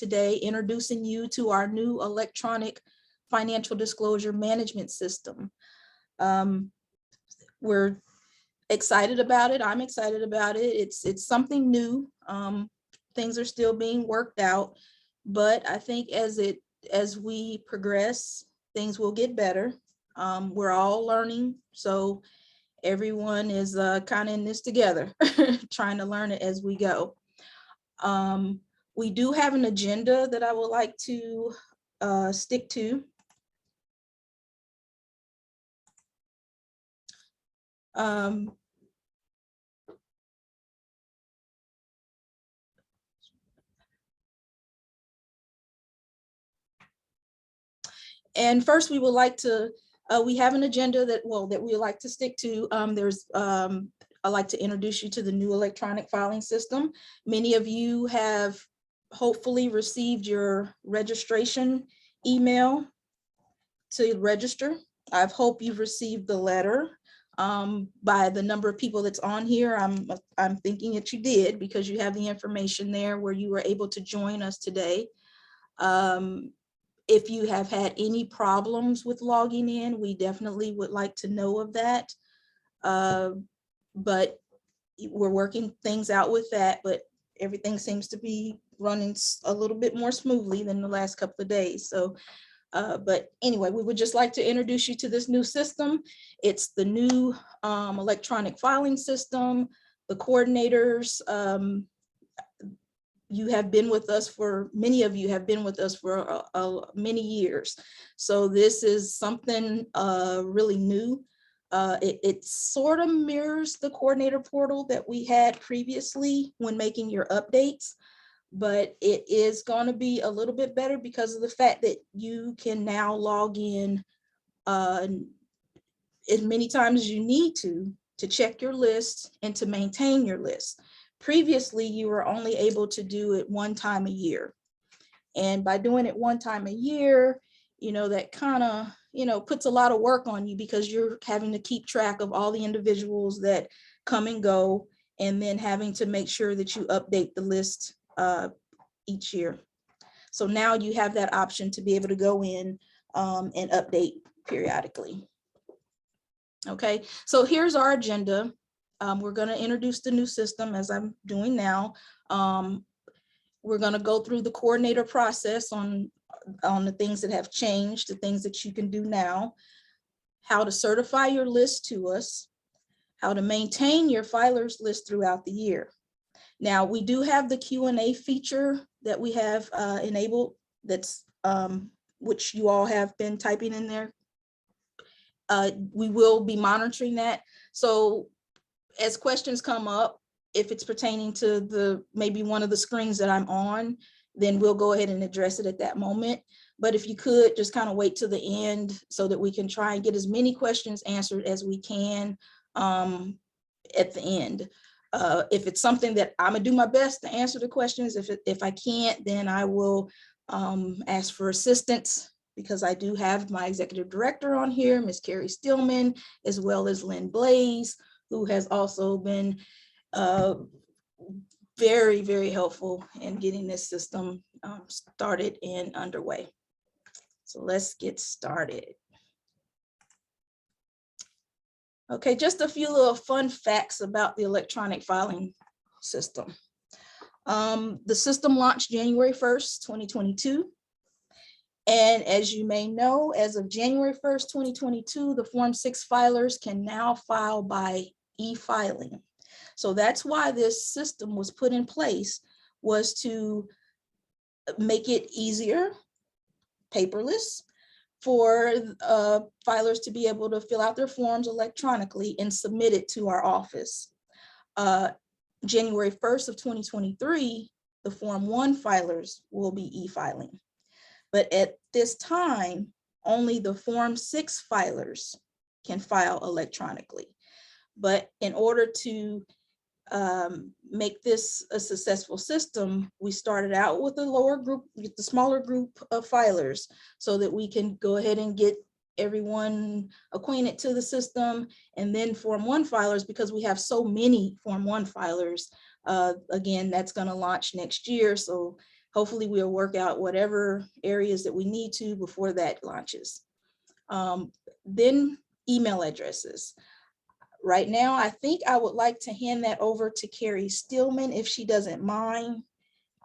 today introducing you to our new electronic financial disclosure management system. We're excited about it. I'm excited about it. It's something new. Things are still being worked out, but I think as we progress, things will get better. We're all learning, so everyone is kind of in this together, trying to learn it as we go. We do have an agenda that I would like to stick to. And first, we would like to, we have an agenda that we would like to stick to. I'd like to introduce you to the new electronic filing system. Many of you have hopefully received your registration email to register. I hope you've received the letter. By the number of people that's on here, I'm thinking that you did, because you have the information there where you were able to join us today. If you have had any problems with logging in, we definitely would like to know of that. But we're working things out with that, but everything seems to be running a little bit more smoothly than the last couple of days. So, but anyway, we would just like to introduce you to this new system. It's the new electronic filing system. The coordinators, you have been with us for, many of you have been with us for many years. So this is something really new. It sort of mirrors the coordinator portal that we had previously when making your updates, but it is going to be a little bit better because of the fact that you can now log in as many times as you need to check your list and to maintain your list. Previously, you were only able to do it one time a year. And by doing it one time a year, that kind of, puts a lot of work on you, because you're having to keep track of all the individuals that come and go, and then having to make sure that you update the list each year. So now you have that option to be able to go in and update periodically. Okay, so here's our agenda. We're going to introduce the new system as I'm doing now. We're going to go through the coordinator process on the things that have changed, the things that you can do now, how to certify your list to us, how to maintain your filers list throughout the year. Now, we do have the Q&A feature that we have enabled, that's which you all have been typing in there. We will be monitoring that. So as questions come up, if it's pertaining to maybe one of the screens that I'm on, then we'll go ahead and address it at that moment. But if you could just kind of wait to the end so that we can try and get as many questions answered as we can at the end. If it's something that I'm gonna do my best to answer the questions, if I can't, then I will ask for assistance, because I do have my executive director on here, Ms. Carrie Stillman, as well as Lynn Blaze, who has also been very, very helpful in getting this system started and underway. So let's get started. Okay, just a few little fun facts about the electronic filing system. The system launched January 1st, 2022. And as you may know, as of January 1st, 2022, the Form 6 filers can now file by e-filing. So that's why this system was put in place, was to make it easier, paperless, for filers to be able to fill out their forms electronically and submit it to our office. January 1st of 2023, the Form 1 filers will be e-filing. But at this time, only the Form 6 filers can file electronically. But in order to make this a successful system, we started out with a lower group, with the smaller group of filers, so that we can go ahead and get everyone acquainted to the system. And then Form 1 filers, because we have so many Form 1 filers, again, that's going to launch next year. So hopefully we'll work out whatever areas that we need to before that launches. Then email addresses. Right now, I think I would like to hand that over to Carrie Stillman if she doesn't mind.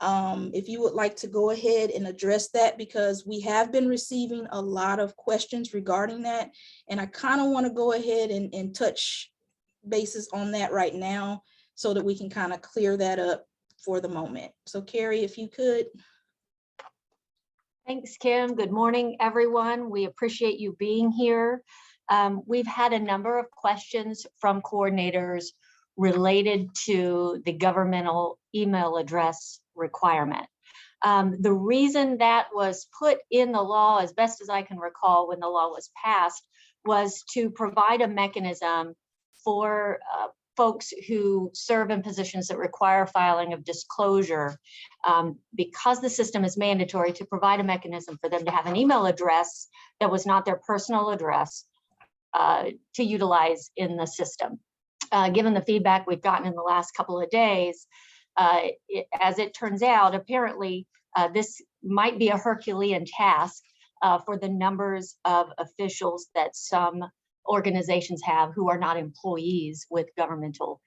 If you would like to go ahead and address that, because we have been receiving a lot of questions regarding that. And I kind of want to go ahead and touch bases on that right now so that we can kind of clear that up for the moment. So Carrie, if you could. Thanks, Kim. Good morning, everyone. We appreciate you being here. We've had a number of questions from coordinators related to the governmental email address requirement. The reason that was put in the law, as best as I can recall when the law was passed, was to provide a mechanism for folks who serve in positions that require filing of disclosure, because the system is mandatory, to provide a mechanism for them to have an email address that was not their personal address to utilize in the system. Given the feedback we've gotten in the last couple of days, as it turns out, apparently this might be a Herculean task for the numbers of officials that some organizations have who are not employees with governmental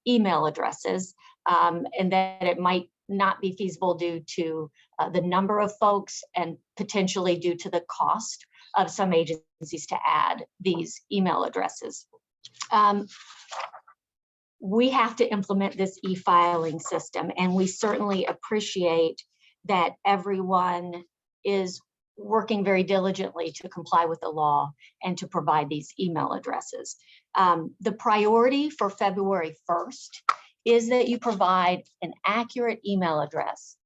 email addresses, and that it might not be feasible due to the number of folks and potentially due to the cost of some agencies to add these email addresses. We have to implement this e-filing system, and we certainly appreciate that everyone is working very diligently to comply with the law and to provide these email addresses. The priority for February 1st is that you provide an accurate email address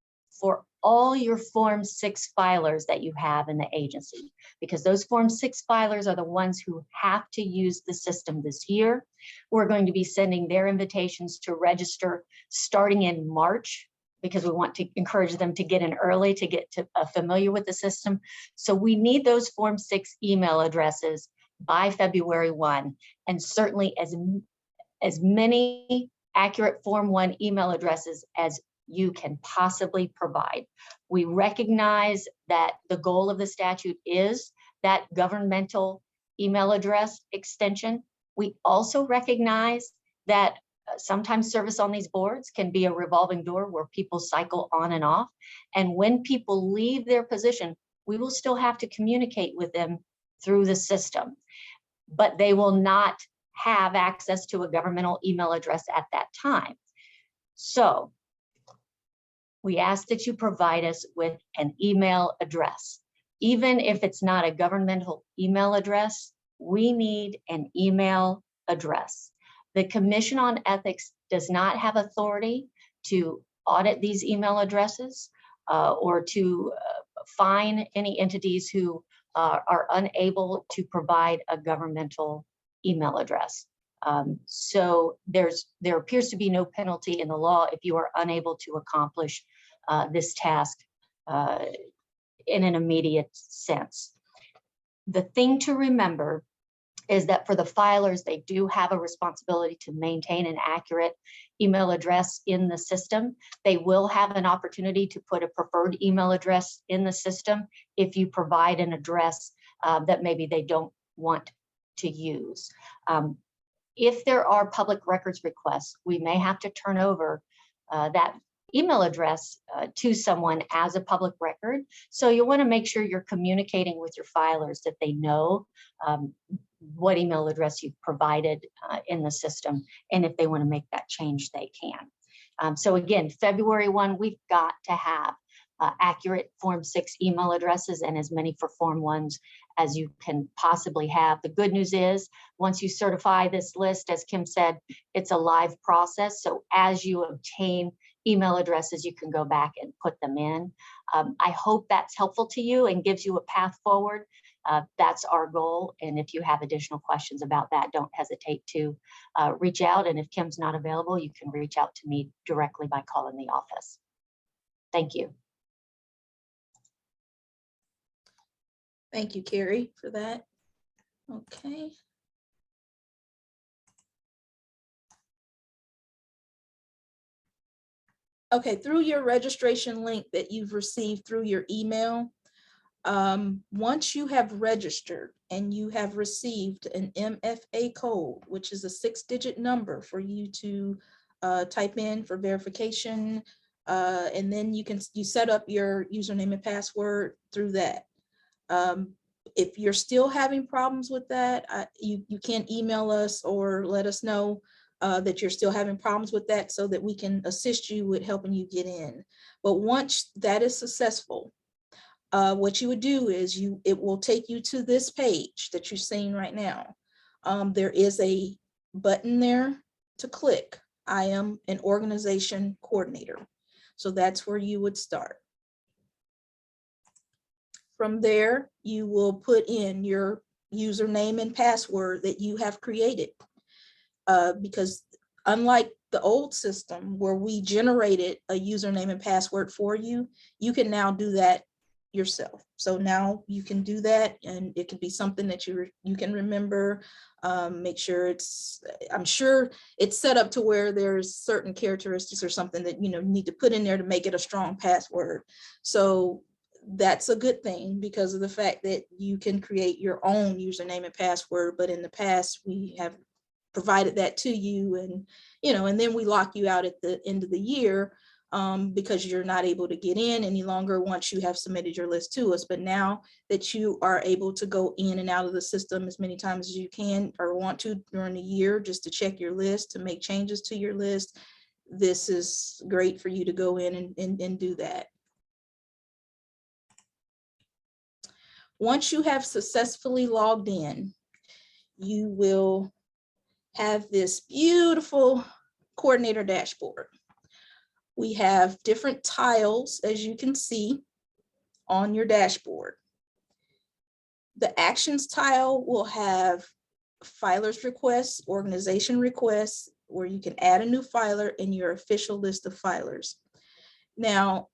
for all your Form 6 filers that you have in the agency, because those Form 6 filers are the ones who have to use the system this year. We're going to be sending their invitations to register starting in March, because we want to encourage them to get in early to get familiar with the system. So we need those Form 6 email addresses by February 1, and certainly as many accurate Form 1 email addresses as you can possibly provide. We recognize that the goal of the statute is that governmental email address extension. We also recognize that sometimes service on these boards can be a revolving door where people cycle on and off. And when people leave their position, we will still have to communicate with them through the system, but they will not have access to a governmental email address at that time. So we ask that you provide us with an email address. Even if it's not a governmental email address, we need an email address. The Commission on Ethics does not have authority to audit these email addresses or to fine any entities who are unable to provide a governmental email address. So there appears to be no penalty in the law if you are unable to accomplish this task in an immediate sense. The thing to remember is that for the filers, they do have a responsibility to maintain an accurate email address in the system. They will have an opportunity to put a preferred email address in the system if you provide an address that maybe they don't want to use. If there are public records requests, we may have to turn over that email address to someone as a public record. So you want to make sure you're communicating with your filers that they know what email address you've provided in the system, and if they want to make that change, they can. So again, February 1, we've got to have accurate Form 6 email addresses and as many for Form 1s as you can possibly have. The good news is, once you certify this list, as Kim said, it's a live process. So as you obtain email addresses, you can go back and put them in. I hope that's helpful to you and gives you a path forward. That's our goal. And if you have additional questions about that, don't hesitate to reach out. And if Kim's not available, you can reach out to me directly by calling the office. Thank you. Thank you, Carrie, for that. Okay. Okay, through your registration link that you've received through your email, once you have registered and you have received an MFA code, which is a 6-digit number for you to type in for verification, and then you set up your username and password through that. If you're still having problems with that, you can email us or let us know that you're still having problems with that so that we can assist you with helping you get in. But once that is successful, what you would do is it will take you to this page that you're seeing right now. There is a button there to click. I am an organization coordinator. So that's where you would start. From there, you will put in your username and password that you have created. Because unlike the old system where we generated a username and password for you, you can now do that yourself. So now you can do that, and it can be something that you can remember. Make sure I'm sure it's set up to where there's certain characteristics or something that you need to put in there to make it a strong password. So that's a good thing because of the fact that you can create your own username and password. But in the past, we have provided that to you, and and then we lock you out at the end of the year because you're not able to get in any longer once you have submitted your list to us. But now that you are able to go in and out of the system as many times as you can or want to during the year, just to check your list, to make changes to your list, this is great for you to go in and do that. Once you have successfully logged in, you will have this beautiful coordinator dashboard. We have different tiles, as you can see, on your dashboard. The actions tile will have filers requests, organization requests, where you can add a new filer in your official list of filers. Now,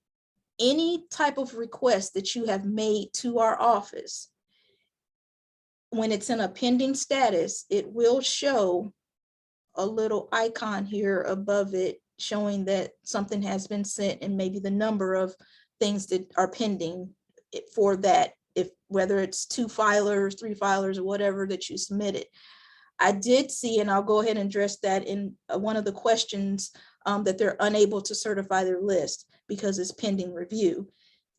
any type of request that you have made to our office, when it's in a pending status, it will show a little icon here above it showing that something has been sent and maybe the number of things that are pending for that, whether it's 2 filers, 3 filers, or whatever that you submitted. I did see, and I'll go ahead and address that in one of the questions, that they're unable to certify their list because it's pending review.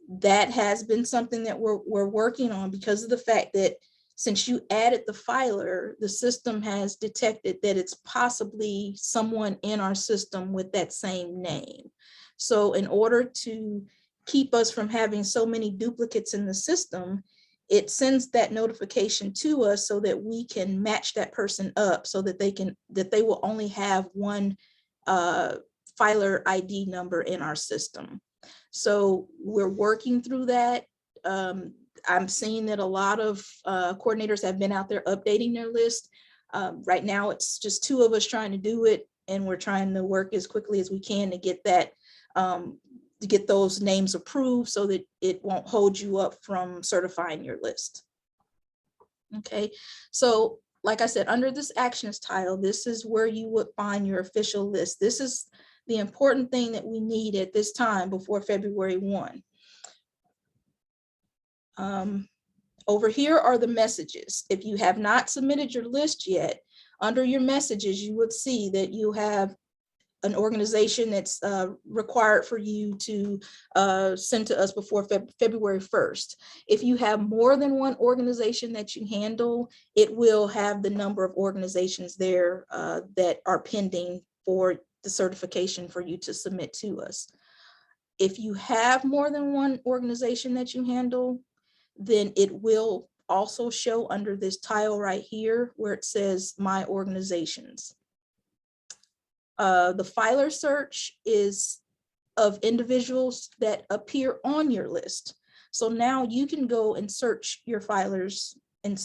That has been something that we're working on because of the fact that since you added the filer, the system has detected that it's possibly someone in our system with that same name. So in order to keep us from having so many duplicates in the system, it sends that notification to us so that we can match that person up so that they will only have one filer ID number in our system. So we're working through that. I'm seeing that a lot of coordinators have been out there updating their list. Right now, it's just 2 of us trying to do it, and we're trying to work as quickly as we can to get that, to get those names approved so that it won't hold you up from certifying your list. Okay, so like I said, under this actions tile, this is where you would find your official list. This is the important thing that we need at this time before February 1. Over here are the messages. If you have not submitted your list yet, under your messages, you would see that you have an organization that's required for you to send to us before February 1st. If you have more than one organization that you handle, it will have the number of organizations there that are pending for the certification for you to submit to us. If you have more than one organization that you handle, then it will also show under this tile right here where it says My Organizations. The filer search is of individuals that appear on your list. So now you can go and search your filers and,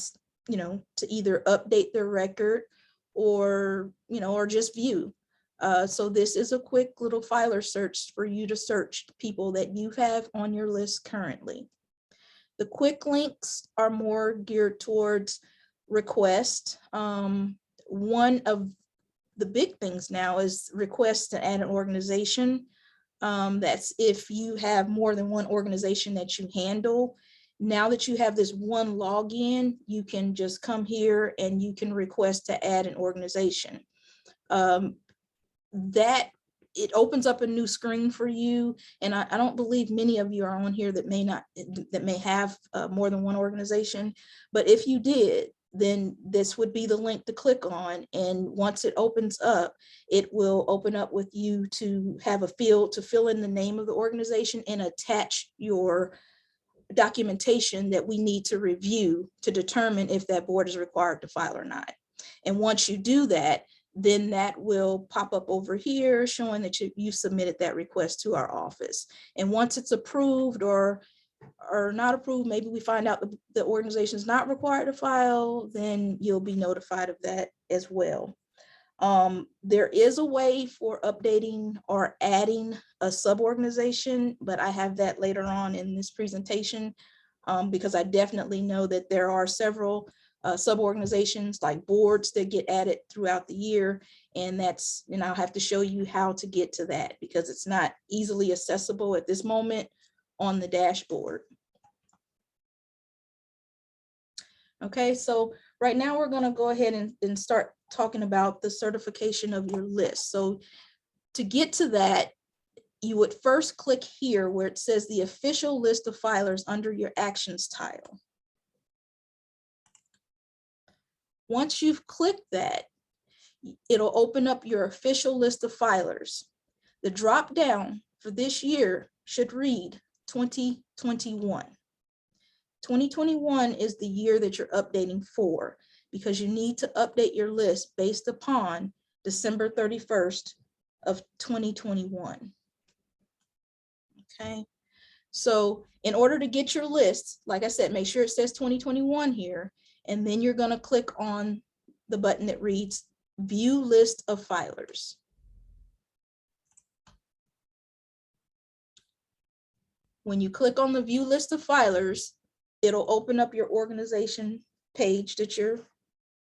to either update their record or, or just view. So this is a quick little filer search for you to search people that you have on your list currently. The quick links are more geared towards request. One of the big things now is requests to add an organization. That's if you have more than one organization that you handle. Now that you have this one login, you can just come here and you can request to add an organization. That it opens up a new screen for you. And I don't believe many of you are on here that may have more than one organization. But if you did, then this would be the link to click on. And once it opens up, it will open up with you to have a field to fill in the name of the organization and attach your documentation that we need to review to determine if that board is required to file or not. And once you do that, then that will pop up over here showing that you submitted that request to our office. And once it's approved or not approved, maybe we find out the organization is not required to file, then you'll be notified of that as well. There is a way for updating or adding a sub-organization, but I have that later on in this presentation because I definitely know that there are several sub-organizations like boards that get added throughout the year. And that's, I'll have to show you how to get to that because it's not easily accessible at this moment on the dashboard. Okay, so right now we're going to go ahead and start talking about the certification of your list. So to get to that, you would first click here where it says the official list of filers under your actions title. Once you've clicked that, it'll open up your official list of filers. The drop down for this year should read 2021. 2021 is the year that you're updating for because you need to update your list based upon December 31st of 2021. Okay, so in order to get your list, like I said, make sure it says 2021 here, and then you're going to click on the button that reads View List of Filers. When you click on the View List of Filers, it'll open up your organization page that you're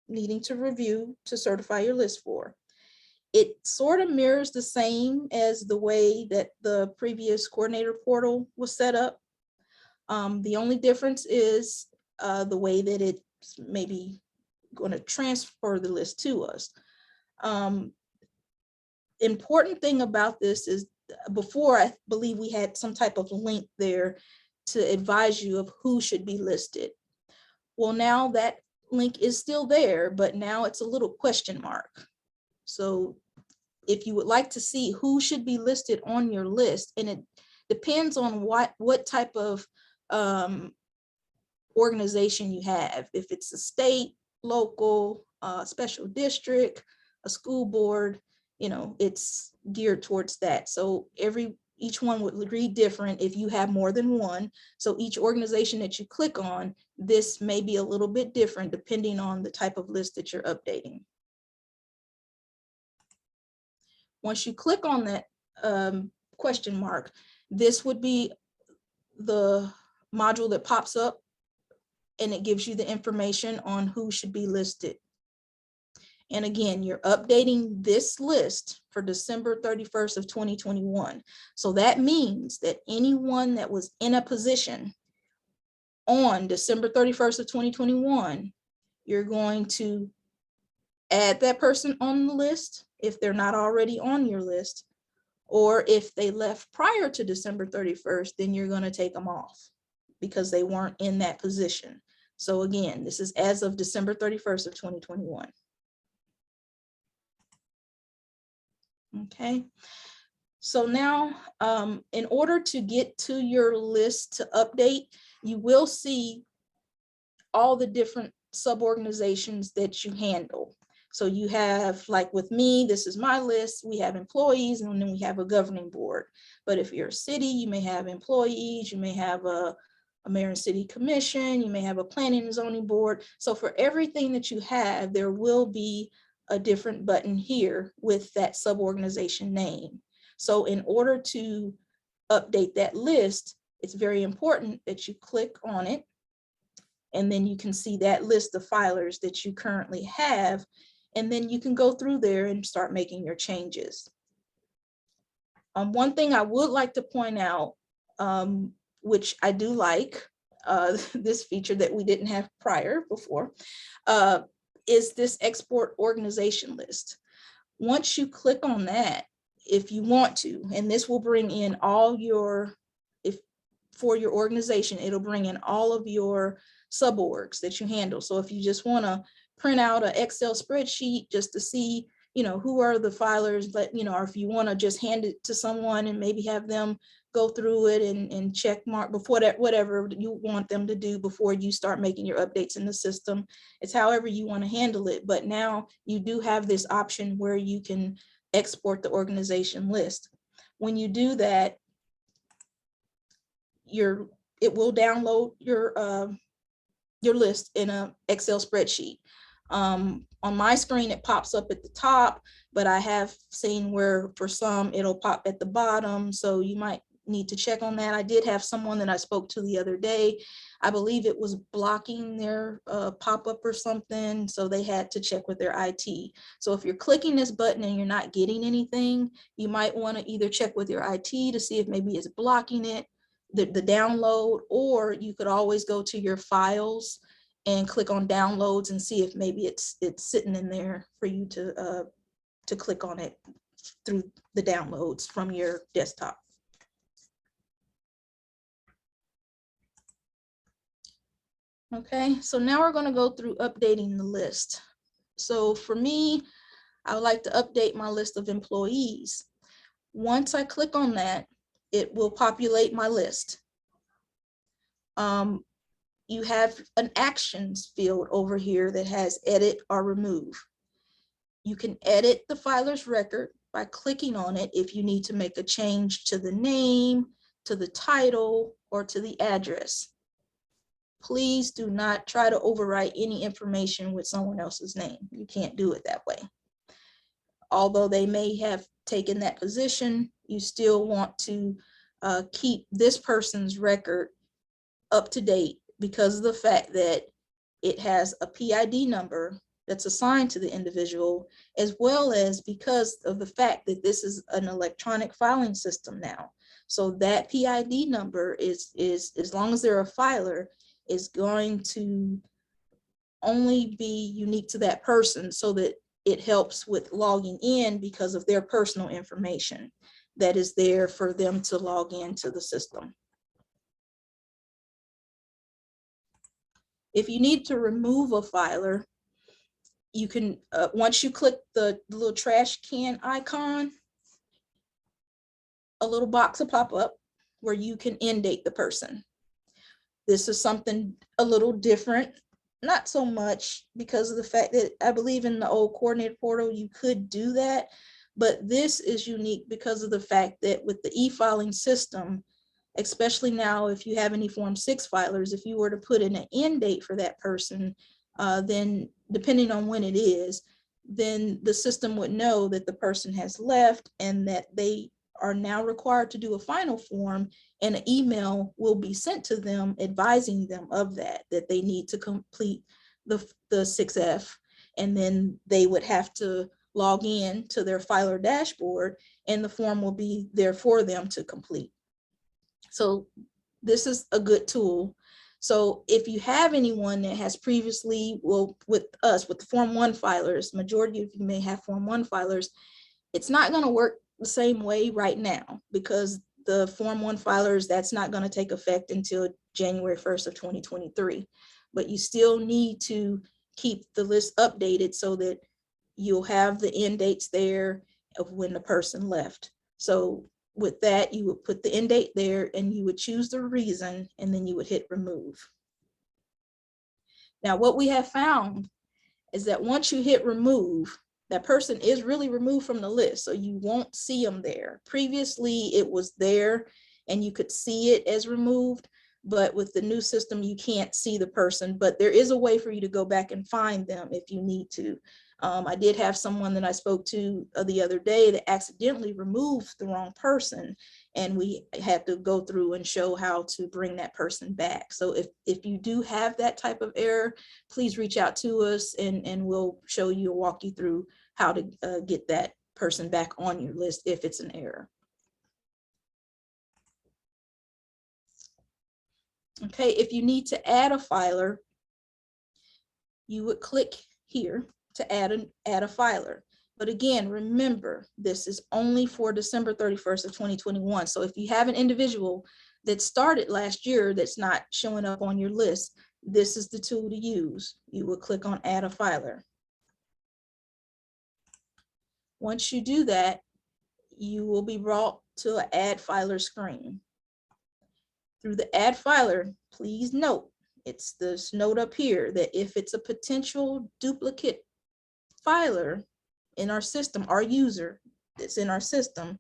needing to review to certify your list for. It sort of mirrors the same as the way that the previous coordinator portal was set up. The only difference is the way that it's maybe going to transfer the list to us. Important thing about this is before, I believe we had some type of link there to advise you of who should be listed. Well, now that link is still there, but now it's a little question mark. So if you would like to see who should be listed on your list, and it depends on what type of organization you have. If it's a state, local, special district, a school board, it's geared towards that. So each one would read different if you have more than one. So each organization that you click on, this may be a little bit different depending on the type of list that you're updating. Once you click on that question mark, this would be the module that pops up and it gives you the information on who should be listed. And again, you're updating this list for December 31st of 2021. So that means that anyone that was in a position on December 31st of 2021, you're going to add that person on the list if they're not already on your list, or if they left prior to December 31st, then you're going to take them off because they weren't in that position. So again, this is as of December 31st of 2021. Okay, so now in order to get to your list to update, you will see all the different sub-organizations that you handle. So you have, like with me, this is my list, we have employees, and then we have a governing board. But if you're a city, you may have employees, you may have a mayor and city commission, you may have a planning and zoning board. So for everything that you have, there will be a different button here with that sub-organization name. So in order to update that list, it's very important that you click on it, and then you can see that list of filers that you currently have, and then you can go through there and start making your changes. One thing I would like to point out, which I do like, this feature that we didn't have before, is this export organization list. Once you click on that, if you want to, and this will bring in all your, if for your organization, it'll bring in all of your suborgs that you handle. So if you just want to print out an Excel spreadsheet just to see, who are the filers, but, or if you want to just hand it to someone and maybe have them go through it and check mark before that, whatever you want them to do before you start making your updates in the system. It's however you want to handle it. But now you do have this option where you can export the organization list. When you do that, it will download your list in a Excel spreadsheet. On my screen, it pops up at the top, but I have seen where for some it'll pop at the bottom. So you might need to check on that. I did have someone that I spoke to the other day. I believe it was blocking their pop-up or something. So they had to check with their IT. So if you're clicking this button and you're not getting anything, you might want to either check with your IT to see if maybe it's blocking it, the download, or you could always go to your files and click on downloads and see if maybe it's sitting in there for you to click on it through the downloads from your desktop. Okay, so now we're going to go through updating the list. So for me, I would like to update my list of employees. Once I click on that, it will populate my list. You have an actions field over here that has edit or remove. You can edit the filer's record by clicking on it if you need to make a change to the name, to the title, or to the address. Please do not try to overwrite any information with someone else's name. You can't do it that way. Although they may have taken that position, you still want to keep this person's record up to date because of the fact that it has a PID number that's assigned to the individual, as well as because of the fact that this is an electronic filing system now. So that PID number is as long as they're a filer, is going to only be unique to that person, so that it helps with logging in because of their personal information that is there for them to log into the system. If you need to remove a filer, you can, once you click the little trash can icon, a little box will pop up where you can end date the person. This is something a little different, not so much because of the fact that I believe in the old coordinated portal, you could do that, but this is unique because of the fact that with the e-filing system, especially now, if you have any Form 6 filers, if you were to put in an end date for that person, then depending on when it is, then the system would know that the person has left and that they are now required to do a final form, and an email will be sent to them advising them of that they need to complete the 6F, and then they would have to log in to their filer dashboard and the form will be there for them to complete. So this is a good tool. So if you have anyone that has previously, well, with us, with the Form 1 filers, majority of you may have Form 1 filers, it's not going to work the same way right now because the Form 1 filers, that's not going to take effect until January 1st of 2023. But you still need to keep the list updated so that you'll have the end dates there of when the person left. So with that, you would put the end date there and you would choose the reason, and then you would hit remove. Now, what we have found is that once you hit remove, that person is really removed from the list. So you won't see them there. Previously, it was there and you could see it as removed, but with the new system, you can't see the person, but there is a way for you to go back and find them if you need to. I did have someone that I spoke to the other day that accidentally removed the wrong person, and we had to go through and show how to bring that person back. So if you do have that type of error, please reach out to us and we'll show you or walk you through how to get that person back on your list if it's an error. Okay, if you need to add a filer, you would click here to add a filer. But again, remember, this is only for December 31st of 2021. So if you have an individual that started last year that's not showing up on your list, this is the tool to use. You would click on add a filer. Once you do that, you will be brought to an add filer screen. Through the add filer, please note, it's this note up here that if it's a potential duplicate filer in our system, our user that's in our system,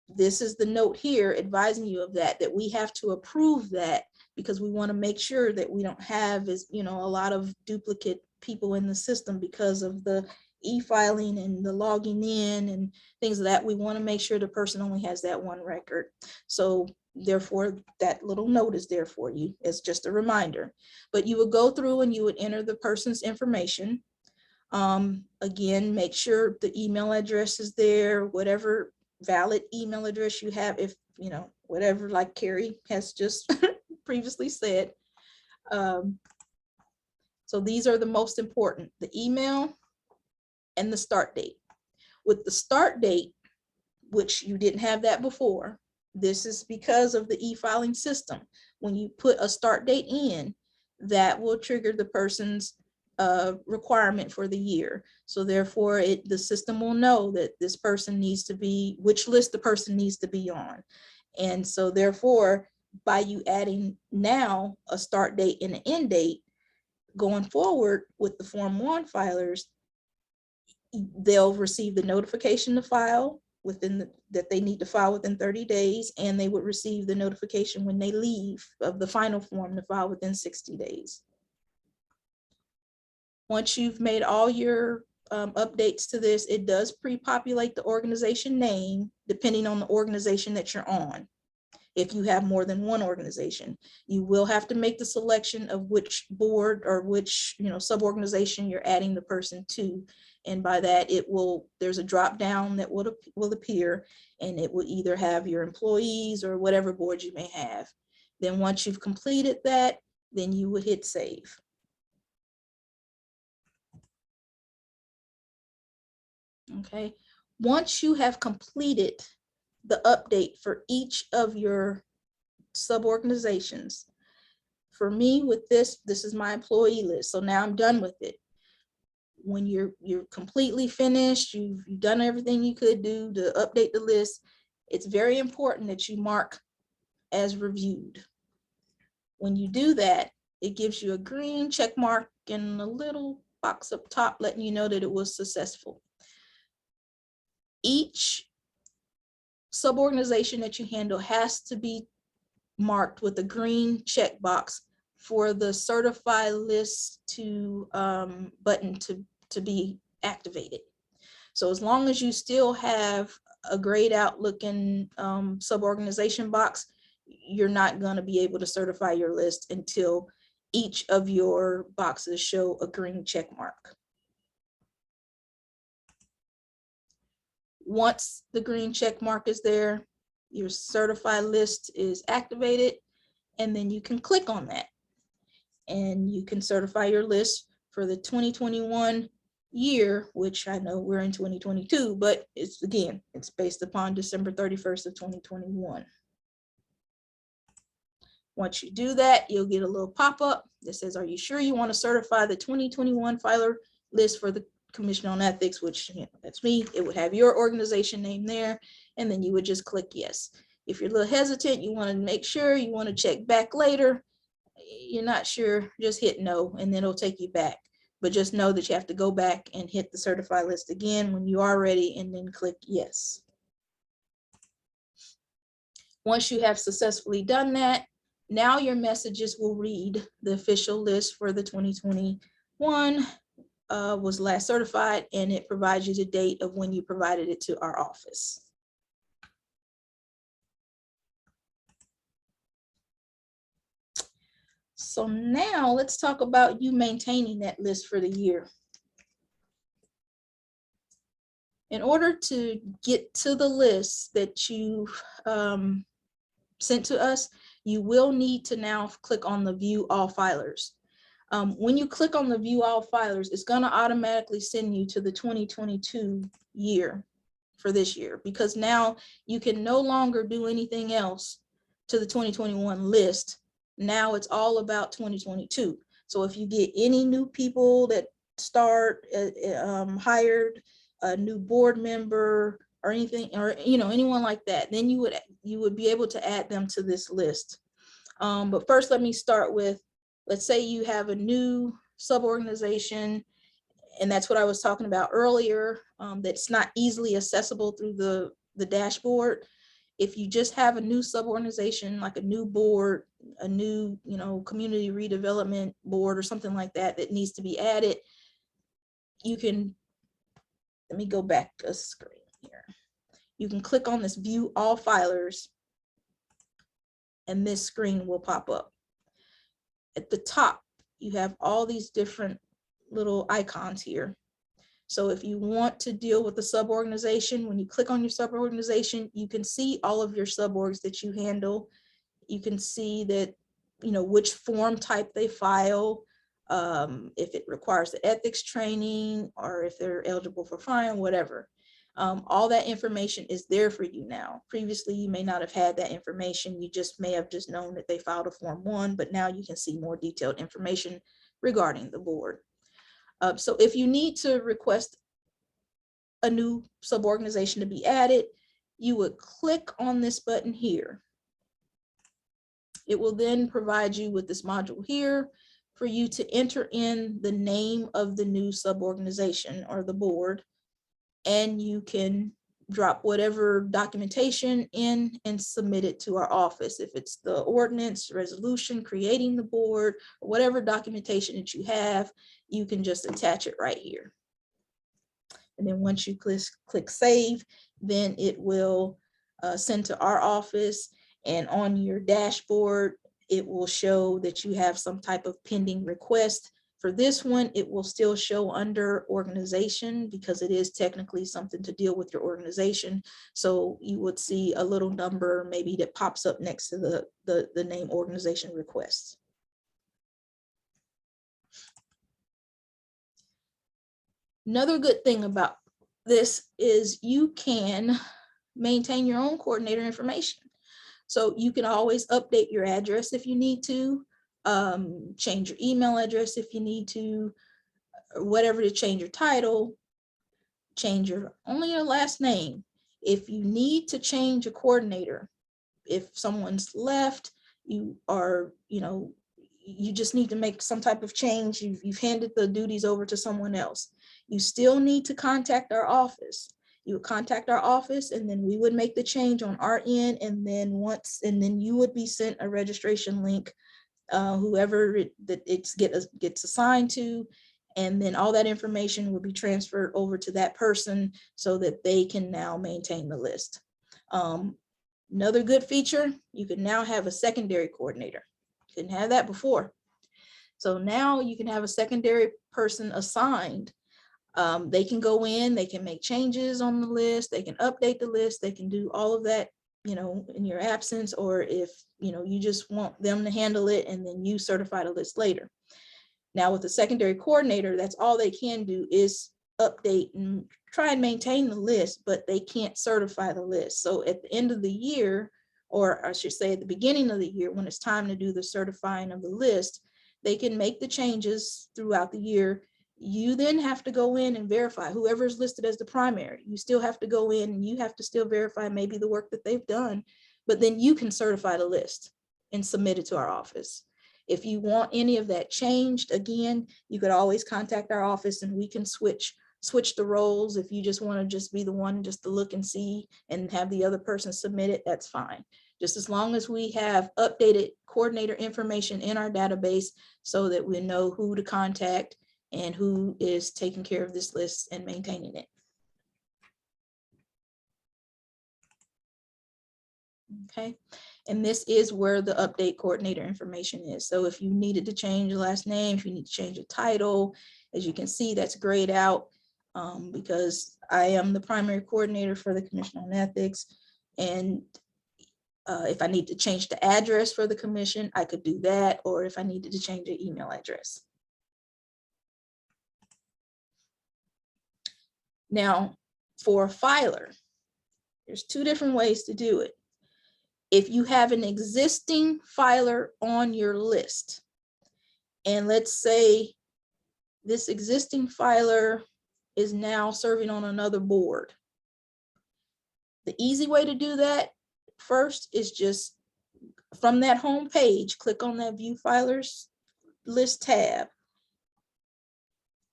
this is the note here advising you of that, that we have to approve that, because we want to make sure that we don't have, as you know, a lot of duplicate people in the system because of the e-filing and the logging in and things of that. We want to make sure the person only has that one record. So therefore, that little note is there for you as just a reminder. But you would go through and you would enter the person's information. Again, make sure the email address is there, whatever valid email address you have, if you know, whatever, like Carrie has just previously said. So these are the most important, the email and the start date. With the start date, which you didn't have that before, this is because of the e-filing system. When you put a start date in, that will trigger the person's requirement for the year. So therefore, the system will know that this person needs to be, which list the person needs to be on. And so therefore, by you adding now a start date and an end date, going forward with the Form 1 filers, they'll receive the notification to file within that they need to file within 30 days, and they would receive the notification when they leave of the final form to file within 60 days. Once you've made all your updates to this, it does pre-populate the organization name depending on the organization that you're on. If you have more than one organization, you will have to make the selection of which board or which, you know, sub-organization you're adding the person to. And by that, there's a drop down that will appear, and it will either have your employees or whatever board you may have. Then once you've completed that, then you would hit save. Okay, once you have completed the update for each of your sub-organizations, for me with this is my employee list, so now I'm done with it. When you're completely finished, you've done everything you could do to update the list, it's very important that you mark as reviewed. When you do that, it gives you a green check mark and a little box up top letting you know that it was successful. Each sub-organization that you handle has to be marked with a green checkbox for the certify list to button to be activated. So as long as you still have a grayed out looking sub-organization box, you're not going to be able to certify your list until each of your boxes show a green check mark. Once the green check mark is there, your certified list is activated, and then you can click on that and you can certify your list for the 2021 year, which I know we're in 2022, but it's based upon December 31st of 2021. Once you do that, you'll get a little pop-up that says, are you sure you want to certify the 2021 filer list for the Commission on Ethics, which, you know, that's me. It would have your organization name there, and then you would just click yes. If you're a little hesitant, you want to make sure, you want to check back later, you're not sure, just hit no, and then it'll take you back. But just know that you have to go back and hit the certify list again when you are ready, and then click yes. Once you have successfully done that, now your messages will read the official list for the 2021 was last certified, and it provides you the date of when you provided it to our office. So now let's talk about you maintaining that list for the year. In order to get to the list that you sent to us, you will need to now click on the view all filers. When you click on the view all filers, it's going to automatically send you to the 2022 year for this year, because now you can no longer do anything else to the 2021 list. Now it's all about 2022. So if you get any new people that start hired, a new board member or anything, or anyone like that, then you would be able to add them to this list. But first, let me start with, let's say you have a new suborganization, and that's what I was talking about earlier, that's not easily accessible through the dashboard. If you just have a new suborganization, like a new board, a new community redevelopment board or something like that that needs to be added, you can, let me go back a screen here. You can click on this view all filers, and this screen will pop up. At the top, you have all these different little icons here. So if you want to deal with the suborganization, when you click on your suborganization, you can see all of your suborgs that you handle. You can see that, which form type they file, if it requires the ethics training, or if they're eligible for fine, whatever. All that information is there for you now. Previously, you may not have had that information. You just may have just known that they filed a Form 1, but now you can see more detailed information regarding the board. So if you need to request a new suborganization to be added, you would click on this button here. It will then provide you with this module here for you to enter in the name of the new suborganization or the board, and you can drop whatever documentation in and submit it to our office. If it's the ordinance, resolution, creating the board, or whatever documentation that you have, you can just attach it right here. And then once you click save, then it will send to our office, and on your dashboard, it will show that you have some type of pending request. For this one, it will still show under organization because it is technically something to deal with your organization. So you would see a little number maybe that pops up next to the name organization requests. Another good thing about this is you can maintain your own coordinator information. So you can always update your address if you need to, change your email address if you need to, or whatever, to change your title, change only your last name. If you need to change a coordinator, if someone's left, you just need to make some type of change, you've handed the duties over to someone else, you still need to contact our office. You would contact our office, and then we would make the change on our end, and then you would be sent a registration link, whoever it gets assigned to, and then all that information will be transferred over to that person so that they can now maintain the list. Another good feature, you can now have a secondary coordinator. You couldn't have that before. So now you can have a secondary person assigned. They can go in, they can make changes on the list, they can update the list, they can do all of that, in your absence, or if, you just want them to handle it and then you certify the list later. Now with the secondary coordinator, that's all they can do is update and try and maintain the list, but they can't certify the list. So at the end of the year, or I should say at the beginning of the year, when it's time to do the certifying of the list, they can make the changes throughout the year. You then have to go in and verify whoever's listed as the primary. You still have to go in and you have to still verify maybe the work that they've done, but then you can certify the list and submit it to our office. If you want any of that changed, again, you could always contact our office and we can switch the roles. If you just want to just be the one just to look and see and have the other person submit it, that's fine. Just as long as we have updated coordinator information in our database so that we know who to contact and who is taking care of this list and maintaining it. Okay, and this is where the update coordinator information is. So if you needed to change your last name, if you need to change a title, as you can see, that's grayed out because I am the primary coordinator for the Commission on Ethics. And If I need to change the address for the commission, I could do that, or if I needed to change the email address. Now, for a filer, there's two different ways to do it. If you have an existing filer on your list, and let's say this existing filer is now serving on another board, the easy way to do that first is just from that home page, click on that View Filers List tab.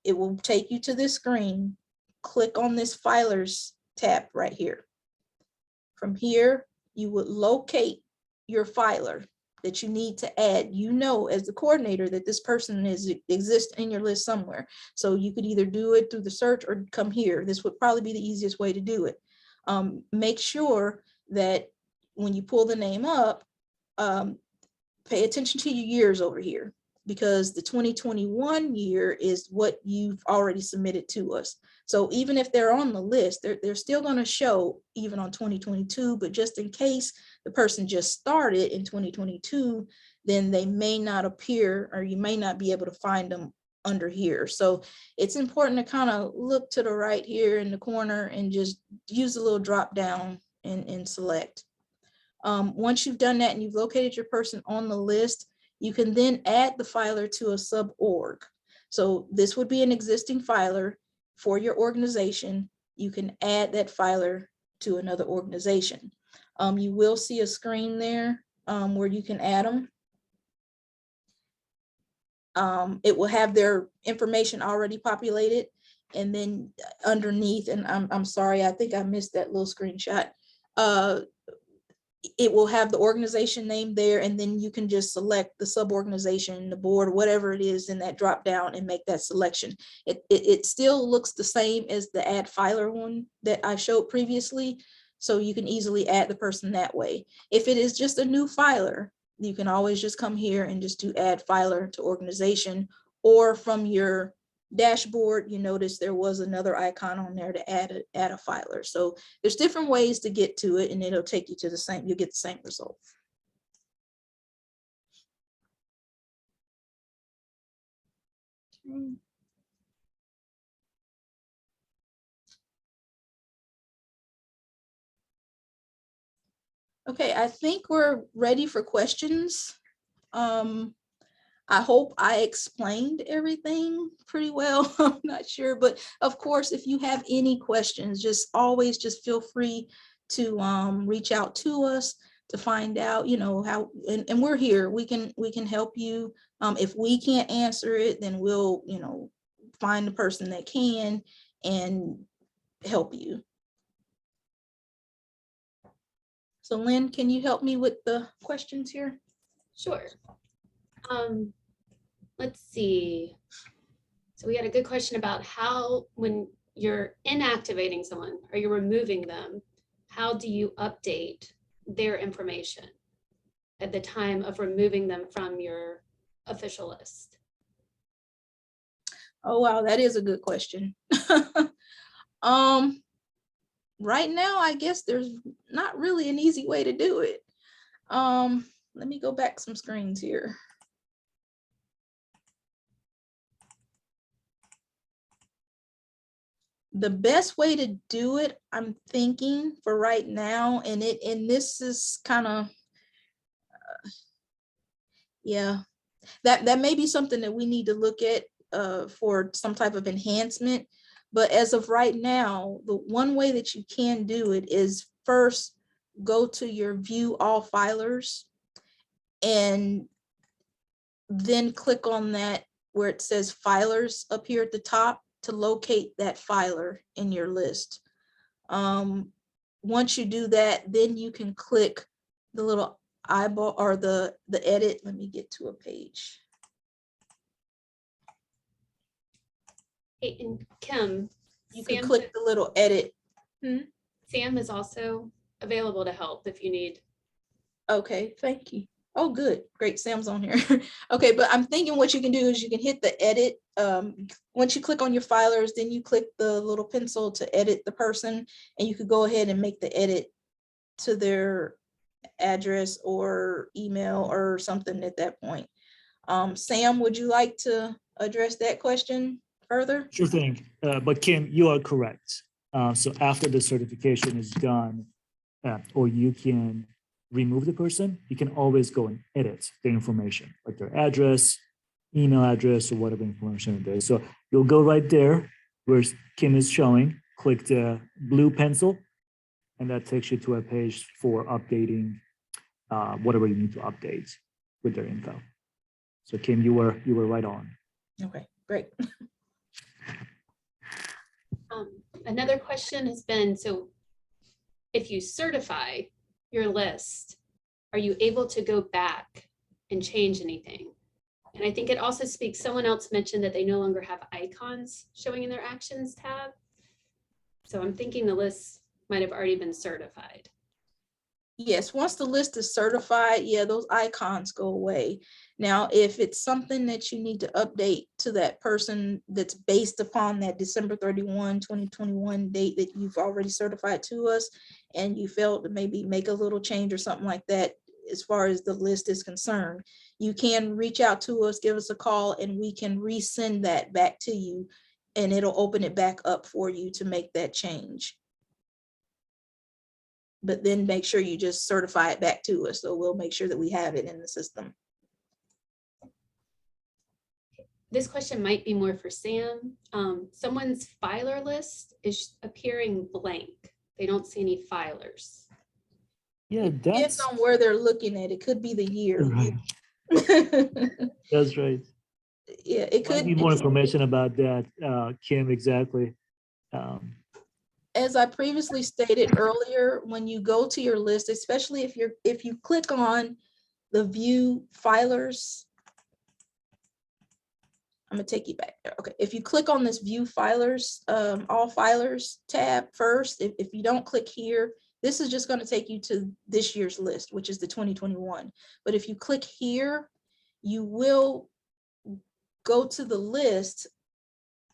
It will take you to this screen. Click on this Filers tab right here. From here, you would locate your filer that you need to add. You know, as the coordinator, that this person exists in your list somewhere. So you could either do it through the search or come here. This would probably be the easiest way to do it. Make sure that when you pull the name up, pay attention to your years over here, because the 2021 year is what you've already submitted to us. So even if they're on the list, they're still going to show even on 2022, but just in case the person just started in 2022, then they may not appear, or you may not be able to find them under here. So it's important to kind of look to the right here in the corner and just use a little drop down and select. Once you've done that and you've located your person on the list, you can then add the filer to a sub-org. So this would be an existing filer for your organization. You can add that filer to another organization. You will see a screen there where you can add them. It will have their information already populated, and then underneath, and I'm sorry, I think I missed that little screenshot. It will have the organization name there, and then you can just select the sub-organization, the board, whatever it is in that drop down, and make that selection. It still looks the same as the add filer one that I showed previously, so you can easily add the person that way. If it is just a new filer, you can always just come here and just do add filer to organization, or from your dashboard, you notice there was another icon on there to add a filer. So there's different ways to get to it, and it'll take you to the same, you'll get the same result. Okay, I think we're ready for questions. I hope I explained everything pretty well. I'm not sure, but of course, if you have any questions, just always just feel free to reach out to us to find out, you know, how, and we're here. We can help you. If we can't answer it, then we'll, you know, find the person that can and help you. So Lynn, can you help me with the questions here? Sure. Let's see. So we had a good question about how, when you're inactivating someone or you're removing them, how do you update their information at the time of removing them from your official list? Oh, wow, that is a good question. Right now, I guess there's not really an easy way to do it. Let me go back some screens here. The best way to do it, I'm thinking for right now, and this is kind of, yeah, that may be something that we need to look at for some type of enhancement. But as of right now, the one way that you can do it is first go to your view all filers and then click on that where it says filers up here at the top to locate that filer in your list. Once you do that, then you can click the little eyeball or the edit. Let me get to a page. Hey, and Kim, You can click the little edit. Sam is also available to help if you need. Okay, thank you. Oh, good, great, Sam's on here. Okay, but I'm thinking what you can do is you can hit the edit. Once you click on your filers, then you click the little pencil to edit the person, and you could go ahead and make the edit to their address or email or something at that point. Sam, would you like to address that question further? Sure thing. But Kim, you are correct. So after the certification is done, or you can remove the person, you can always go and edit the information, like their address, email address, or whatever information it is. So you'll go right there where Kim is showing, click the blue pencil, and that takes you to a page for updating whatever you need to update with their info. So Kim, you were right on. Okay, great. Another question has been, so if you certify your list, are you able to go back and change anything? And I think it also speaks, someone else mentioned that they no longer have icons showing in their actions tab. So I'm thinking the list might have already been certified. Yes, once the list is certified, yeah, those icons go away. Now, if it's something that you need to update to that person that's based upon that December 31, 2021 date that you've already certified to us, and you felt to maybe make a little change or something like that, as far as the list is concerned, you can reach out to us, give us a call, and we can resend that back to you, and it'll open it back up for you to make that change. But then make sure you just certify it back to us. So we'll make sure that we have it in the system. This question might be more for Sam. Someone's filer list is appearing blank. They don't see any filers. Yeah, Depends that's on where they're looking at. It could be the year. right. That's right. Yeah, it Might could need more information about that, Kim, exactly. As I previously stated earlier, when you go to your list, especially if you click on the view filers, I'm gonna take you back there. Okay, if you click on this view filers, all filers tab first, if you don't click here, this is just going to take you to this year's list, which is the 2021. But if you click here, you will go to the list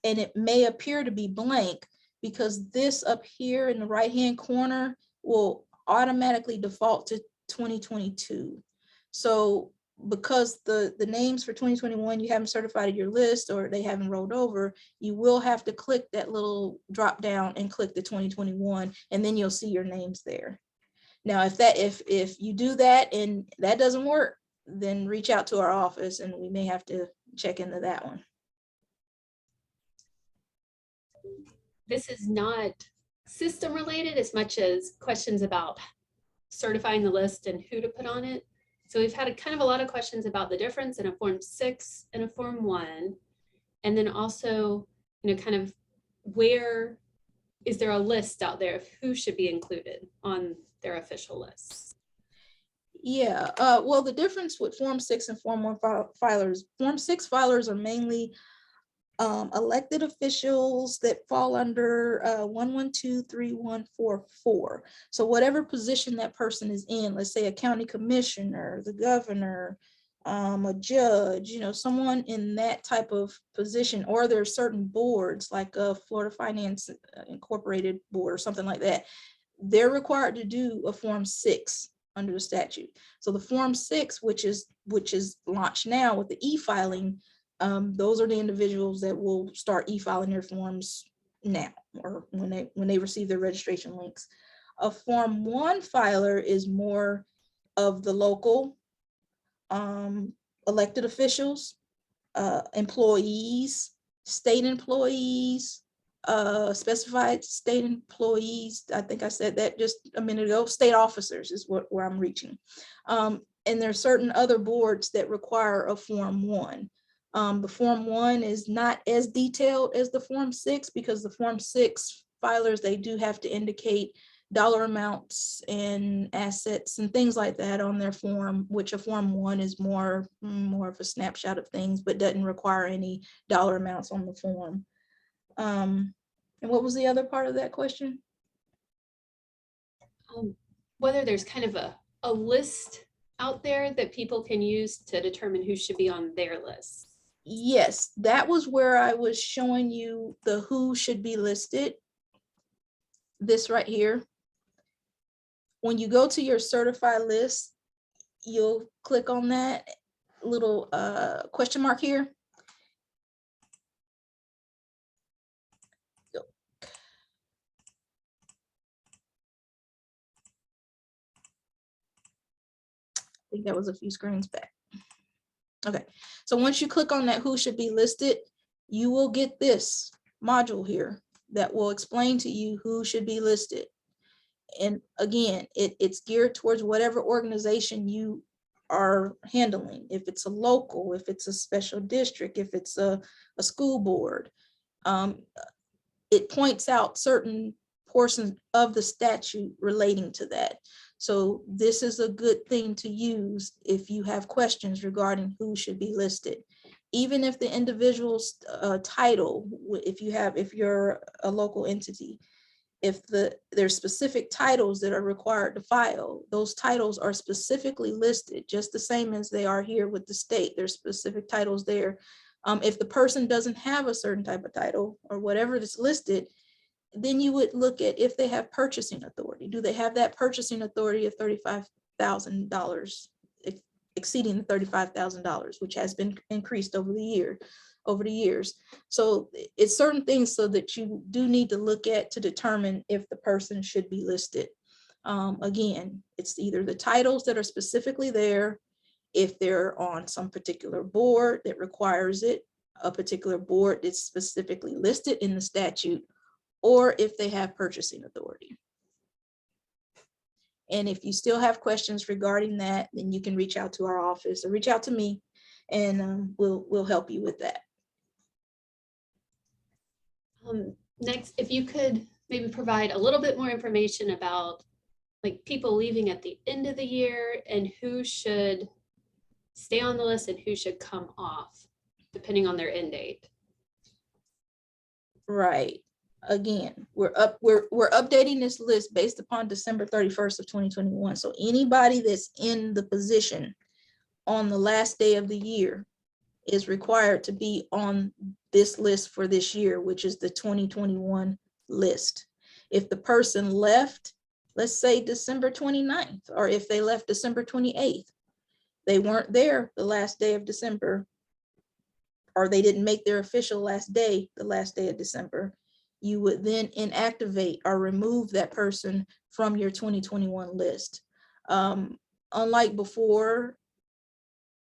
and it may appear to be blank, because this up here in the right hand corner will automatically default to 2022. So because the names for 2021 you haven't certified your list, or they haven't rolled over, you will have to click that little drop down and click the 2021, and then you'll see your names there. Now, if you do that and that doesn't work, then reach out to our office and we may have to check into that one. This is not system related as much as questions about certifying the list and who to put on it. So we've had kind of a lot of questions about the difference in a Form 6 and a Form 1. And then also, kind of where is there a list out there of who should be included on their official lists? Yeah, well, the difference with Form 6 and Form 1 filers, Form 6 filers are mainly elected officials that fall under 1123144. So whatever position that person is in, let's say a county commissioner, the governor, a judge, someone in that type of position, or there are certain boards like a Florida Finance Incorporated board or something like that, they're required to do a Form 6 under the statute. So the Form 6, which is launched now with the e-filing, those are the individuals that will start e-filing their forms now, or when they receive their registration links. A Form 1 filer is more of the local elected officials, employees, state employees, specified state employees. I think I said that just a minute ago. State officers is where I'm reaching. And there are certain other boards that require a Form 1. The Form 1 is not as detailed as the Form 6, because the Form 6 filers, they do have to indicate dollar amounts and assets and things like that on their form, which a Form 1 is more of a snapshot of things, but doesn't require any dollar amounts on the form. And what was the other part of that question? Whether there's kind of a list out there that people can use to determine who should be on their list. Yes, that was where I was showing you the who should be listed. This right here. When you go to your certified list, you'll click on that little question mark here. I think that was a few screens back. Okay, so once you click on that who should be listed, you will get this module here that will explain to you who should be listed. And again, it's geared towards whatever organization you are handling. If it's a local, if it's a special district, if it's a school board, it points out certain portions of the statute relating to that. So this is a good thing to use if you have questions regarding who should be listed. Even if the individual's title, if you're a local entity, if there's specific titles that are required to file, those titles are specifically listed, just the same as they are here with the state. There's specific titles there. If the person doesn't have a certain type of title or whatever that's listed, then you would look at if they have purchasing authority. Do they have that purchasing authority of $35,000, exceeding the $35,000, which has been increased over the years. So it's certain things so that you do need to look at to determine if the person should be listed. Again, it's either the titles that are specifically there, if they're on some particular board that requires it, a particular board that's specifically listed in the statute, or if they have purchasing authority. And if you still have questions regarding that, then you can reach out to our office or reach out to me, and we'll help you with that. Next, if you could maybe provide a little bit more information about like people leaving at the end of the year and who should stay on the list and who should come off depending on their end date. Right. Again, we're updating this list based upon December 31st of 2021. So anybody that's in the position on the last day of the year is required to be on this list for this year, which is the 2021 list. If the person left, let's say December 29th, or if they left December 28th, they weren't there the last day of December, or they didn't make their official last day, the last day of December, you would then inactivate or remove that person from your 2021 list. Unlike before,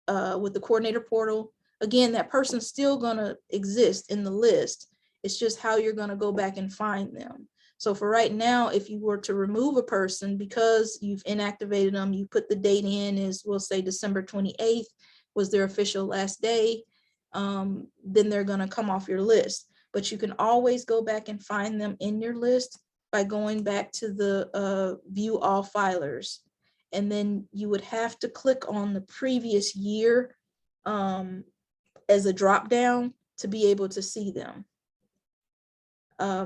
with the coordinator portal, again, that person's still gonna exist in the list. It's just how you're gonna go back and find them. So for right now, if you were to remove a person because you've inactivated them, you put the date in as, we'll say December 28th was their official last day, then they're gonna come off your list. But you can always go back and find them in your list by going back to the view all filers. And then you would have to click on the previous year as a drop down to be able to see them. I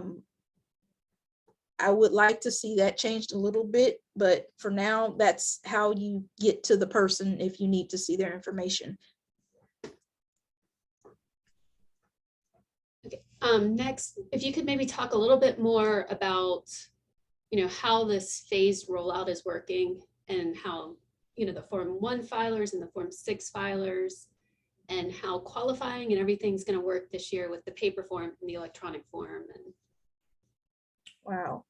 would like to see that changed a little bit, but for now, that's how you get to the person if you need to see their information. Okay. Next, if you could maybe talk a little bit more about, how this phased rollout is working and how, the Form 1 filers and the Form 6 filers and how qualifying and everything's going to work this year with the paper form and the electronic form. And wow.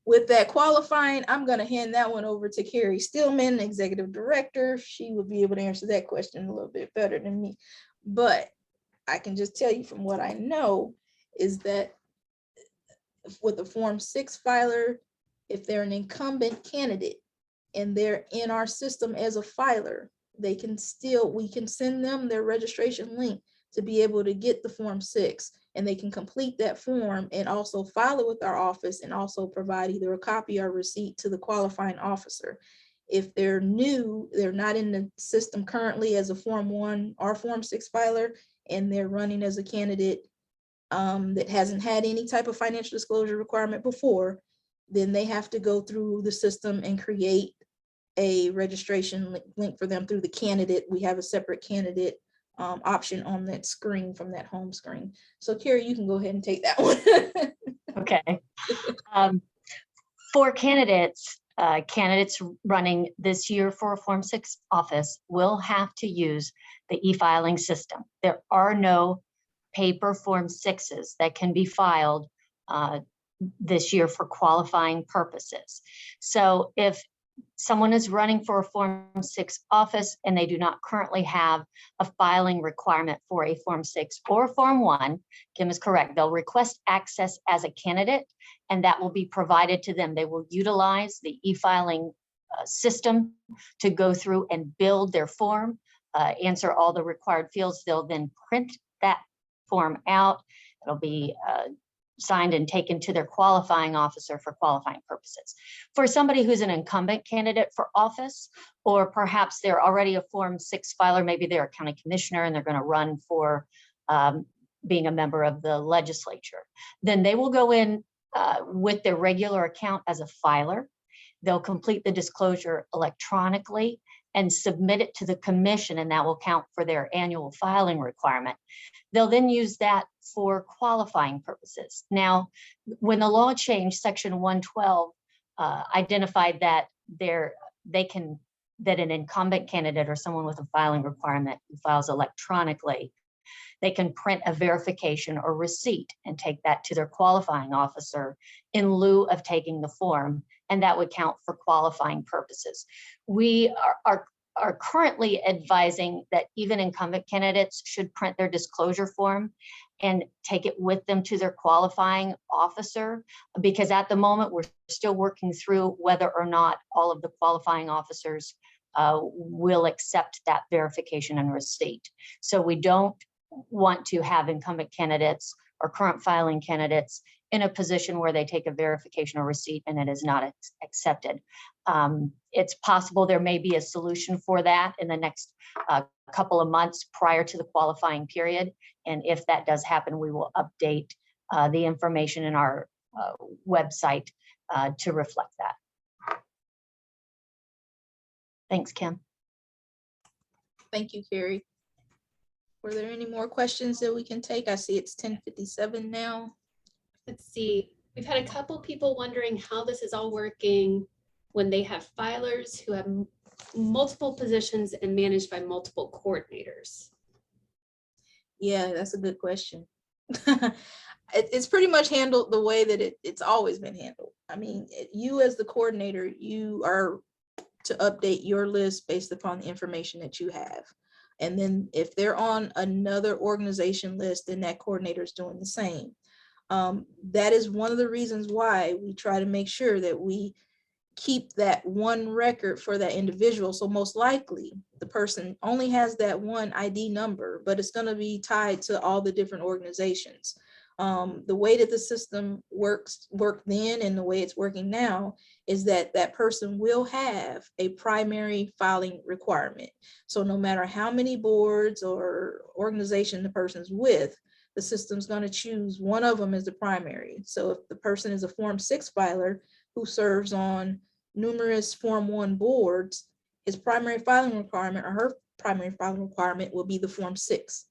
With that qualifying, I'm going to hand that one over to Carrie Stillman, Executive Director. She would be able to answer that question a little bit better than me. But I can just tell you from what I know is that with the Form 6 filer, if they're an incumbent candidate and they're in our system as a filer, we can send them their registration link to be able to get the Form 6, and they can complete that form and also file it with our office and also provide either a copy or receipt to the qualifying officer. If they're new, they're not in the system currently as a Form 1 or Form 6 filer, and they're running as a candidate that hasn't had any type of financial disclosure requirement before, then they have to go through the system and create a registration link for them through the candidate. We have a separate candidate option on that screen from that home screen. So Carrie, you can go ahead and take that one. Okay. For candidates, candidates running this year for a Form 6 office will have to use the e-filing system. There are no paper Form 6s that can be filed this year for qualifying purposes. So if someone is running for a Form 6 office and they do not currently have a filing requirement for a Form 6 or Form 1, Kim is correct, they'll request access as a candidate and that will be provided to them. They will utilize the e-filing system to go through and build their form, answer all the required fields. They'll then print that form out. It'll be signed and taken to their qualifying officer for qualifying purposes. For somebody who's an incumbent candidate for office, or perhaps they're already a Form 6 filer, maybe they're a county commissioner and they're going to run for being a member of the legislature, then they will go in with their regular account as a filer. They'll complete the disclosure electronically and submit it to the commission, and that will count for their annual filing requirement. They'll then use that for qualifying purposes. Now, when the law changed, Section 112 identified that that an incumbent candidate or someone with a filing requirement who files electronically, they can print a verification or receipt and take that to their qualifying officer in lieu of taking the form, and that would count for qualifying purposes. We are currently advising that even incumbent candidates should print their disclosure form and take it with them to their qualifying officer, because at the moment we're still working through whether or not all of the qualifying officers will accept that verification and receipt. So we don't want to have incumbent candidates or current filing candidates in a position where they take a verification or receipt and it is not accepted. It's possible there may be a solution for that in the next couple of months prior to the qualifying period. And if that does happen, we will update the information in our website to reflect that. Thanks, Kim. Thank you, Carrie. Were there any more questions that we can take? I see it's 10:57 now. Let's see. We've had a couple people wondering how this is all working when they have filers who have multiple positions and managed by multiple coordinators. Yeah, that's a good question. It's pretty much handled the way that it's always been handled. I mean, you as the coordinator, you are to update your list based upon the information that you have. And then if they're on another organization list, then that coordinator is doing the same. That is one of the reasons why we try to make sure that we keep that one record for that individual. So most likely the person only has that one ID number, but it's going to be tied to all the different organizations. The way that the system worked then and the way it's working now is that that person will have a primary filing requirement. So no matter how many boards or organization the person's with, the system's going to choose one of them as the primary. So if the person is a Form 6 filer who serves on numerous Form 1 boards, his primary filing requirement or her primary filing requirement will be the Form 6.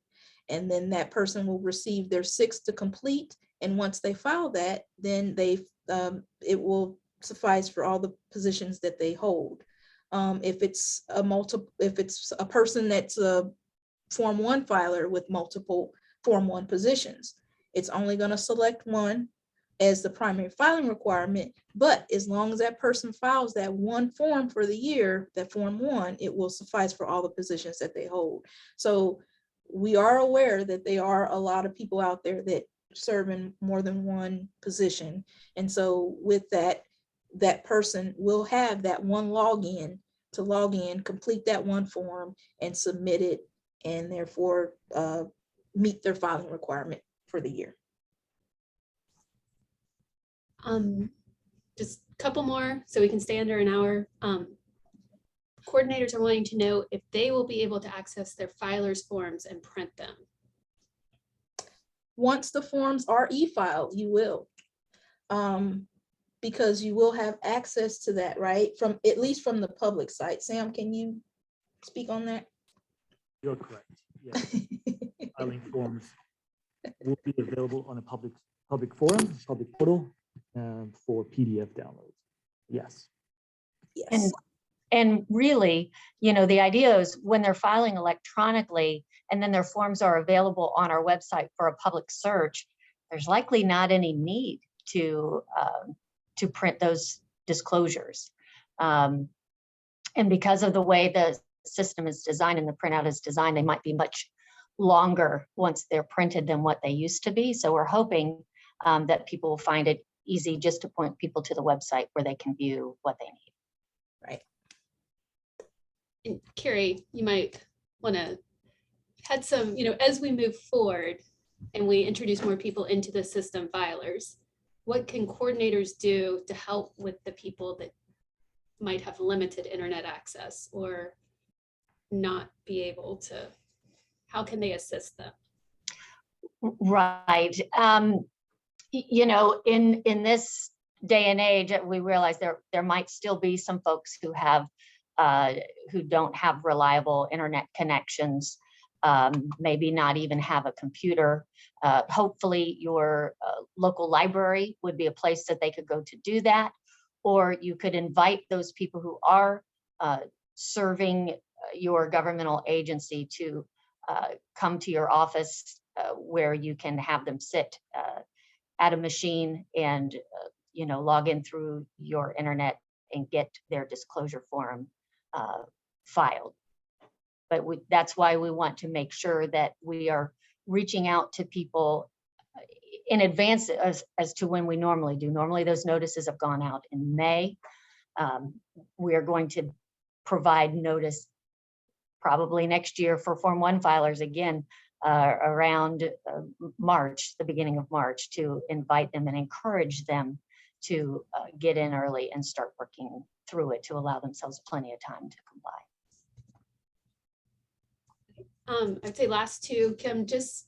And then that person will receive their 6 to complete. And once they file that, then it will suffice for all the positions that they hold. If it's a person that's a Form 1 filer with multiple Form 1 positions, it's only going to select one as the primary filing requirement. But as long as that person files that one form for the year, that Form 1, it will suffice for all the positions that they hold. So we are aware that there are a lot of people out there that serve in more than one position. And so with that, that person will have that one login to log in, complete that one form and submit it, and therefore meet their filing requirement for the year. Just a couple more so we can stay under an hour. Coordinators are wanting to know if they will be able to access their filers forms and print them. Once the forms are e-filed, you will, because you will have access to that, right? From at least from the public site. Sam, can you speak on that? You're correct. Yes. Filing forms will be available on a public forum, public portal for PDF downloads. Yes. Yes. And really, you know, the idea is when they're filing electronically and then their forms are available on our website for a public search, there's likely not any need to print those disclosures. And because of the way the system is designed and the printout is designed, they might be much longer once they're printed than what they used to be. So we're hoping that people will find it easy just to point people to the website where they can view what they need. Right. And Carrie, you might want to had some, you know, as we move forward and we introduce more people into the system filers, what can coordinators do to help with the people that might have limited internet access or not be able to, how can they assist them? Right. You know, in this day and age, we realize there might still be some folks who have who don't have reliable internet connections, maybe not even have a computer. Hopefully your local library would be a place that they could go to do that, or you could invite those people who are serving your governmental agency to come to your office where you can have them sit at a machine and you know, log in through your internet and get their disclosure form filed. But that's why we want to make sure that we are reaching out to people in advance as to when we normally do. Normally those notices have gone out in May. We are going to provide notice probably next year for Form 1 filers again around March, the beginning of March, to invite them and encourage them to get in early and start working through it to allow themselves plenty of time to comply. I'd say last two, Kim, just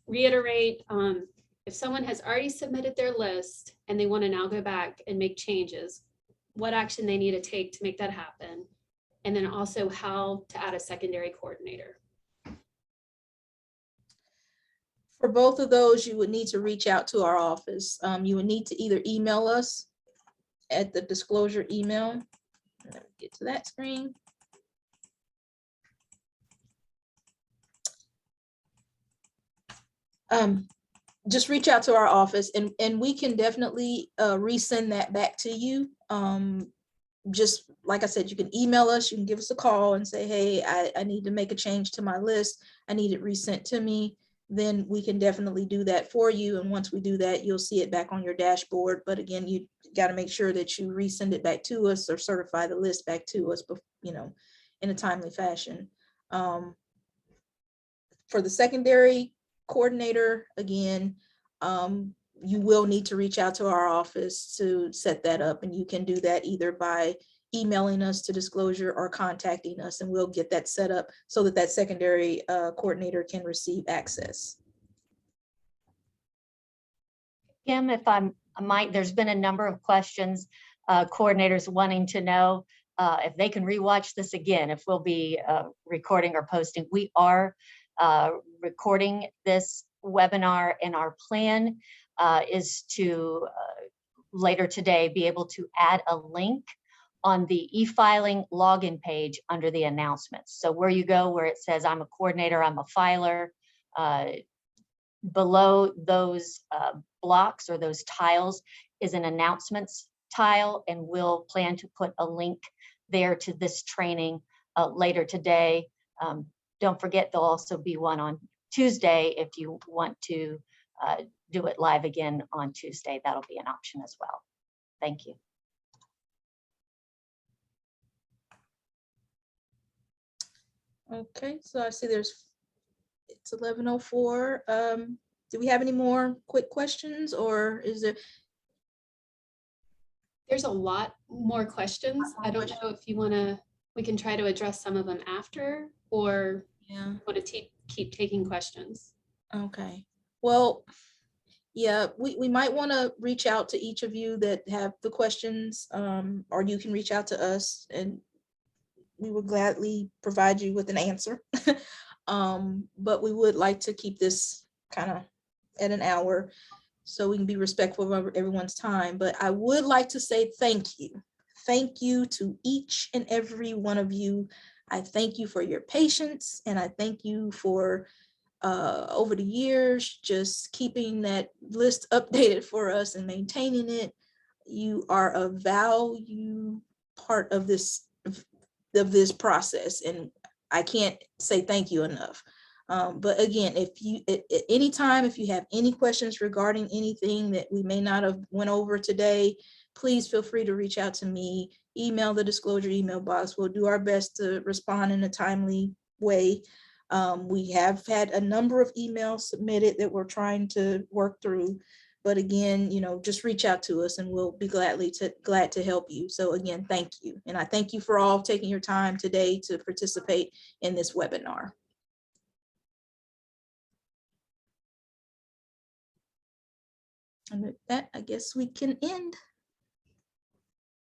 reiterate, if someone has already submitted their list and they want to now go back and make changes, what action they need to take to make that happen, and then also how to add a secondary coordinator. For both of those, you would need to reach out to our office. You would need to either email us at the disclosure email. Let me get to that screen. Just reach out to our office and we can definitely resend that back to you. Just like I said, you can email us, you can give us a call and say, hey, I need to make a change to my list. I need it resent to me. Then we can definitely do that for you. And once we do that, you'll see it back on your dashboard. But again, you got to make sure that you resend it back to us or certify the list back to us, you know, in a timely fashion. For the secondary coordinator, again, you will need to reach out to our office to set that up, and you can do that either by emailing us to disclosure or contacting us, and we'll get that set up so that that secondary coordinator can receive access. Kim, if I might, there's been a number of questions, coordinators wanting to know if they can rewatch this again, if we'll be recording or posting. We are recording this webinar, and our plan is to later today be able to add a link on the e-filing login page under the announcements. So where you go, where it says I'm a coordinator, I'm a filer, below those blocks or those tiles is an announcements tile, and we'll plan to put a link there to this training later today. Don't forget, there'll also be one on Tuesday if you want to do it live again on Tuesday. That'll be an option as well. Thank you. Okay, so I see it's 11:04. Do we have any more quick questions, or is there? There's a lot more questions. I don't know if you want to, we can try to address some of them after, or want to keep taking questions. Okay, well, yeah, we might want to reach out to each of you that have the questions, or you can reach out to us and we will gladly provide you with an answer. But we would like to keep this kind of at an hour so we can be respectful of everyone's time. But I would like to say thank you. thank you to each and every one of you. I thank you for your patience, and I thank you for over the years, just keeping that list updated for us and maintaining it. You are a value part of this process, and I can't say thank you enough. But again, if you at any time, if you have any questions regarding anything that we may not have went over today, please feel free to reach out to me, email the disclosure email box. We'll do our best to respond in a timely way. We have had a number of emails submitted that we're trying to work through. But again, you know, just reach out to us and we'll be glad to help you. So again, thank you. And I thank you for all taking your time today to participate in this webinar. And with that, I guess we can end.